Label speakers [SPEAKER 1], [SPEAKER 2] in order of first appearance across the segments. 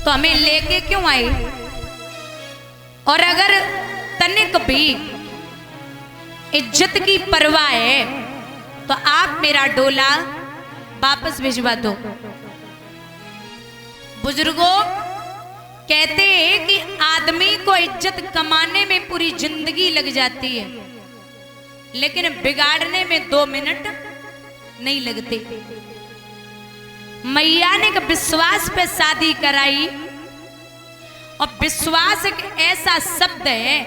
[SPEAKER 1] तो हमें लेके क्यों आए? और अगर तनिक भी इज्जत की परवाह है तो आप मेरा डोला वापस भिजवा दो। बुजुर्गों कहते हैं कि आदमी को इज्जत कमाने में पूरी जिंदगी लग जाती है, लेकिन बिगाड़ने में 2 मिनट नहीं लगते। मैया ने एक विश्वास पे शादी कराई, और विश्वास एक ऐसा शब्द है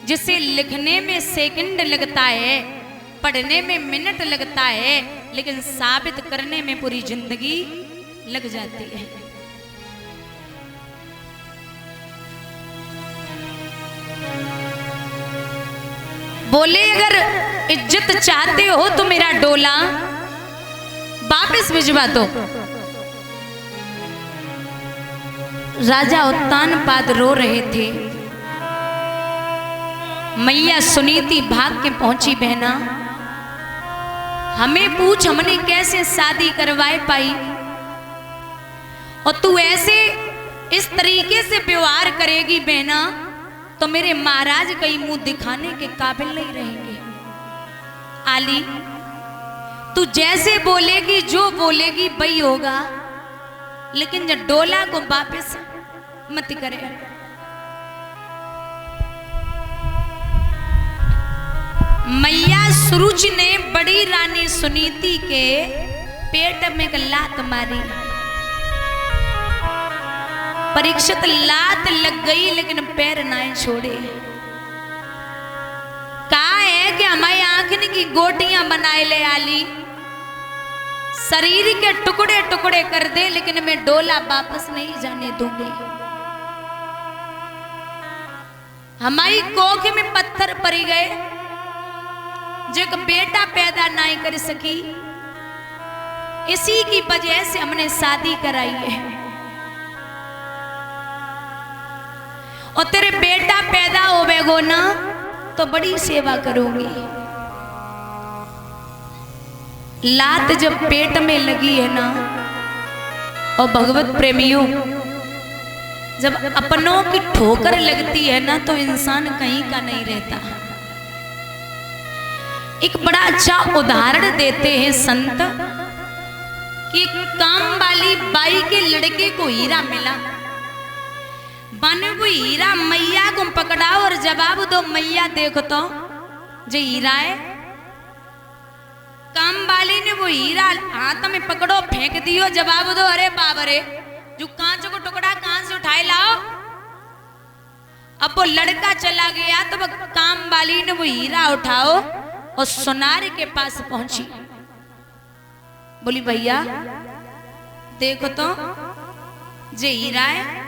[SPEAKER 1] जिसे लिखने में सेकंड लगता है, पढ़ने में मिनट लगता है, लेकिन साबित करने में पूरी जिंदगी लग जाती है। बोले अगर इज्जत चाहते हो तो मेरा डोला वापस भिजवा दो। राजा उत्तानपाद रो रहे थे। मैया सुनीति भाग के पहुंची, बहना हमें पूछ हमने कैसे शादी करवाए पाई, और तू ऐसे इस तरीके से व्यवहार करेगी बहना तो मेरे महाराज कहीं मुंह दिखाने के काबिल नहीं रहेंगे। आली तू जैसे बोलेगी जो बोलेगी वही होगा, लेकिन जब डोला को वापस मत करे। मैया सुरुच ने बड़ी रानी सुनीति के पेट में एक लात मारी। परीक्षित लात लग गई लेकिन पैर ना छोड़े। कहा है कि हमारी आंखन की गोटियां बनाए ले आली, शरीर के टुकड़े टुकड़े कर दे, लेकिन मैं डोला वापस नहीं जाने दूंगी। हमारी कोख में पत्थर पड़ गए, जो एक बेटा पैदा नहीं कर सकी, इसी की वजह से हमने शादी कराई है। और तेरे बेटा पैदा होवेगो ना तो बड़ी सेवा करूंगी। लात जब पेट में लगी है ना, और भगवत प्रेमियों जब अपनों की ठोकर लगती है ना तो इंसान कहीं का नहीं रहता। एक बड़ा अच्छा उदाहरण देते हैं संत कि काम वाली बाई के लड़के को हीरा मिला। बन वो हीरा मैया को पकड़ाओ और जवाब दो, मैया देखो तो जो हीरा है। काम वाली ने वो हीरा हाथ में पकड़ो फेंक दियो, जवाब दो अरे बाप रे, जो कांच को टुकड़ा कहां से उठाए लाओ। अब वो लड़का चला गया तो वो काम वाली ने वो हीरा उठाओ और सुनार के पास पहुंची। बोली भैया देखो तो जे हीरा है।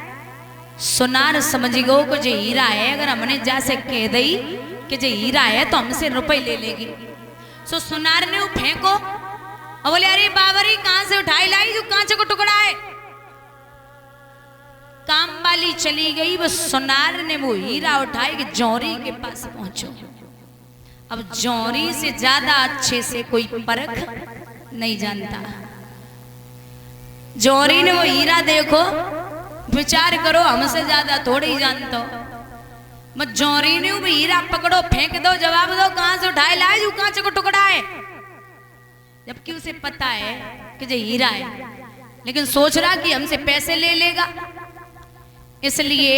[SPEAKER 1] सुनार समझ गो को जे हीरा है, अगर हमने जैसे कह दई कि जे हीरा है तो हमसे रुपए ले लेगी। सो सुनार ने वो फेंको और बोले अरे बाबरी कहां से उठाई लाई, जो कांच को टुकड़ा है। काम वाली चली गई, वो सुनार ने वो हीरा उठाई कि जौहरी के पास पहुंचो। अब जौहरी से ज्यादा अच्छे से कोई परख नहीं जानता। जौहरी ने वो हीरा देखो, विचार करो हमसे ज्यादा थोड़े ही जानता हो। मत जौहरी ने वो हीरा पकड़ो फेंक दो, जवाब दो कहां से उठाए लाए, जो कांच को टुकड़ा है। जबकि उसे पता है कि जो हीरा है, लेकिन सोच रहा कि हमसे पैसे ले लेगा, इसलिए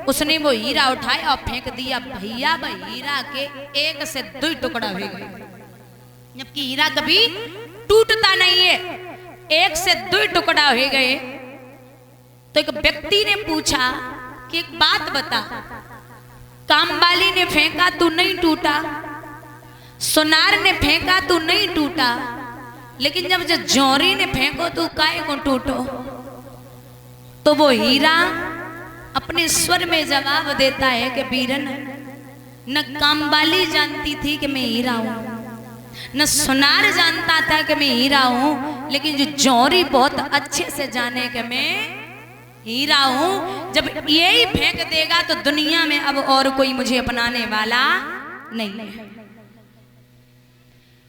[SPEAKER 1] उसने वो हीरा उठाया और फेंक दिया। भैया भाई हीरा के 1 से 2 टुकड़ा हो गए, जबकि हीरा कभी टूटता नहीं है। 1 से 2 टुकड़ा हो गए। तो एक व्यक्ति ने पूछा कि एक बात बता, काम वाली ने फेंका तू नहीं टूटा, सुनार ने फेंका तू नहीं टूटा, लेकिन जब जौहरी ने फेंको तू काहे को टूटो। तो वो हीरा अपने स्वर में जवाब देता है कि बीरन, न कामवाली जानती थी कि मैं हीरा हूं, न सुनार जानता था कि मैं हीरा हूं, लेकिन जो जौहरी बहुत अच्छे से जाने कि मैं हीरा हूं। जब यही फेंक देगा तो दुनिया में अब और कोई मुझे अपनाने वाला नहीं है।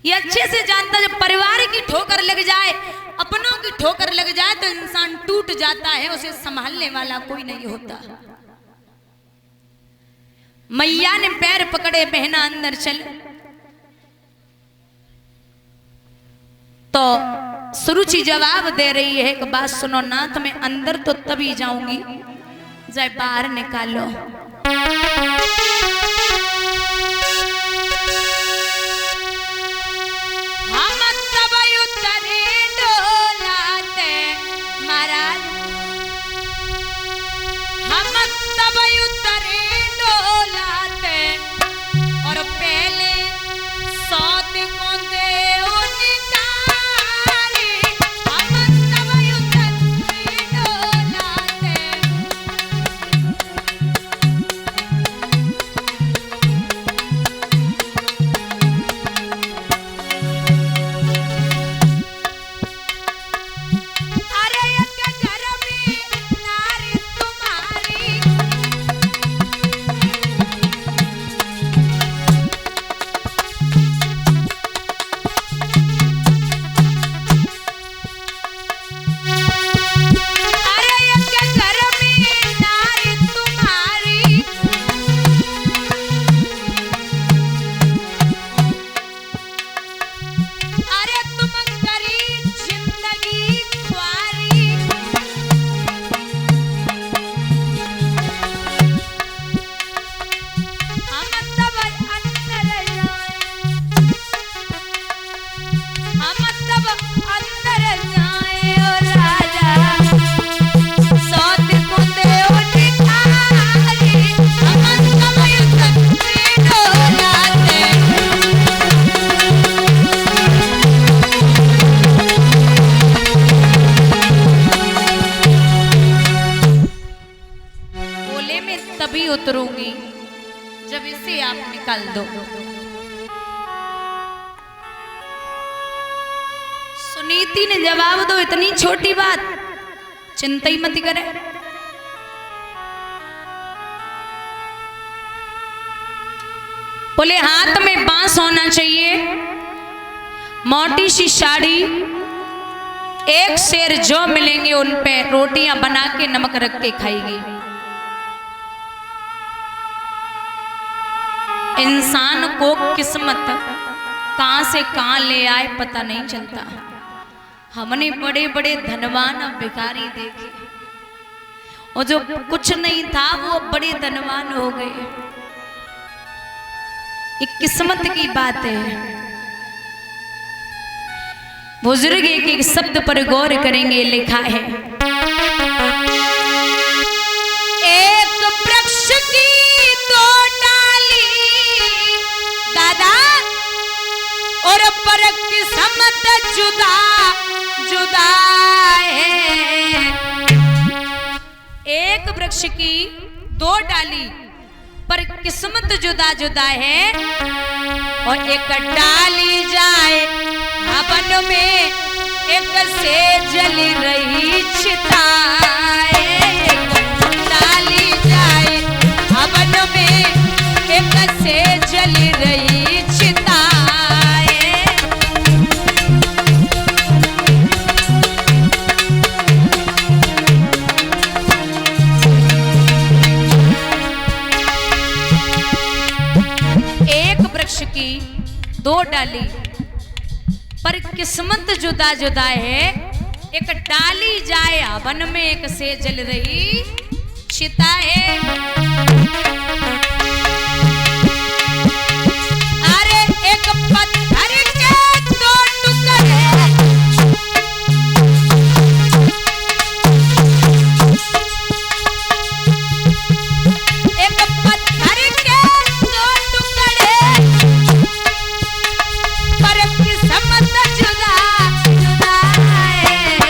[SPEAKER 1] ये अच्छे से जानता, जब परिवार की ठोकर लग जाए, अपनों की ठोकर लग जाए तो इंसान टूट जाता है, उसे संभालने वाला कोई नहीं होता। मैया ने पैर पकड़े, बहना अंदर चल। तो सुरुचि जवाब दे रही है, एक बात सुनो नाथ, मैं अंदर तो तभी जाऊंगी जब बाहर निकालो। हम तब उतरे डोलाते महाराज, हम तब उतरे डोलाते और पहले सौत को दे उतरूंगी जब इसे आप निकाल दो। सुनीति ने जवाब दो, इतनी छोटी बात चिंता ही मत करे। बोले हाथ में बांस होना चाहिए, मोटी सी साड़ी, एक शेर जो मिलेंगे उन पे रोटियां बना के नमक रख के खाएगी। इंसान को किस्मत कहां से कहां ले आए पता नहीं चलता। हमने बड़े बड़े धनवान भिखारी देखे, और जो कुछ नहीं था वो बड़े धनवान हो गए। एक किस्मत की बात है। बुजुर्ग एक शब्द पर गौर करेंगे, लिखा है एक वृक्ष की दो डाली दादा और पर किस्मत जुदा जुदा है। एक वृक्ष की दो डाली पर किस्मत जुदा जुदा है, और एक डाली जाए हवन में एक से जल रही चिता, डाली जाए हवन में एक से जल रही चिता। एक वृक्ष की दो डाली पर किस्मत जुदा जुदा है, एक डाली जाए हवन में एक से जल रही चिता है। अरे एक पत्थर के दो टुकड़े, एक पत्थर के दो टुकड़े पर किस्मत जुदा जुदा है।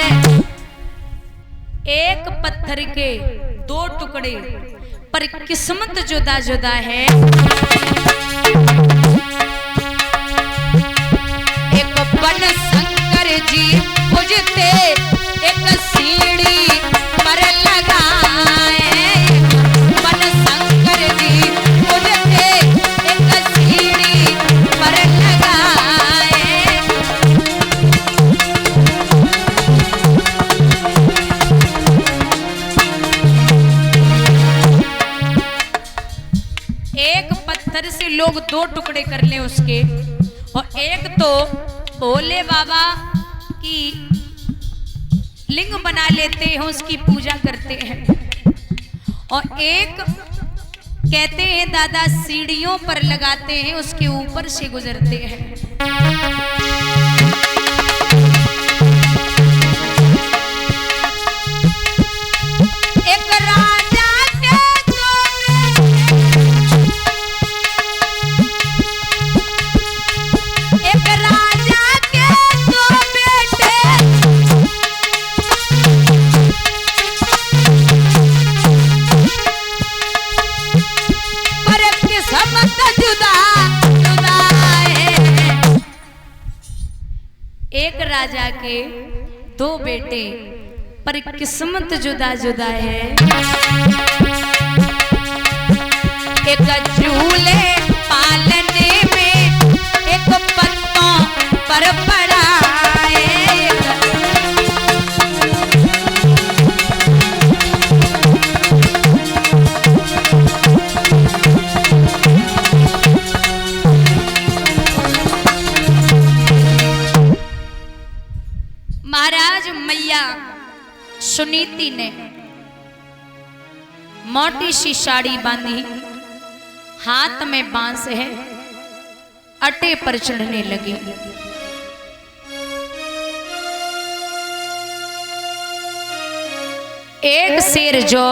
[SPEAKER 1] एक पत्थर के दो टुकड़े पर किस्मत जुदा जुदा है। एक बन शंकर जी पूजते एक सीढ़ी पर लगाए, बन शंकर जी पूजते एक सीढ़ी पर लगाए। लोग दो टुकड़े कर लें उसके, और एक तो भोले बाबा की लिंग बना लेते हैं, उसकी पूजा करते हैं, और एक कहते हैं दादा सीढ़ियों पर लगाते हैं, उसके ऊपर से गुजरते हैं। एक राजा के दो एक राजा के दो बेटे, पर किस्मत जुदा जुदा है। एक राजा के दो बेटे पर किस्मत जुदा जुदा है। एक झूले पालने में एक पत्तों पर पड़ा है। महाराज मैया सुनीति ने मोटी सी साड़ी बांधी, हाथ में बांस है, अटे पर चढ़ने लगी। एक शेर जो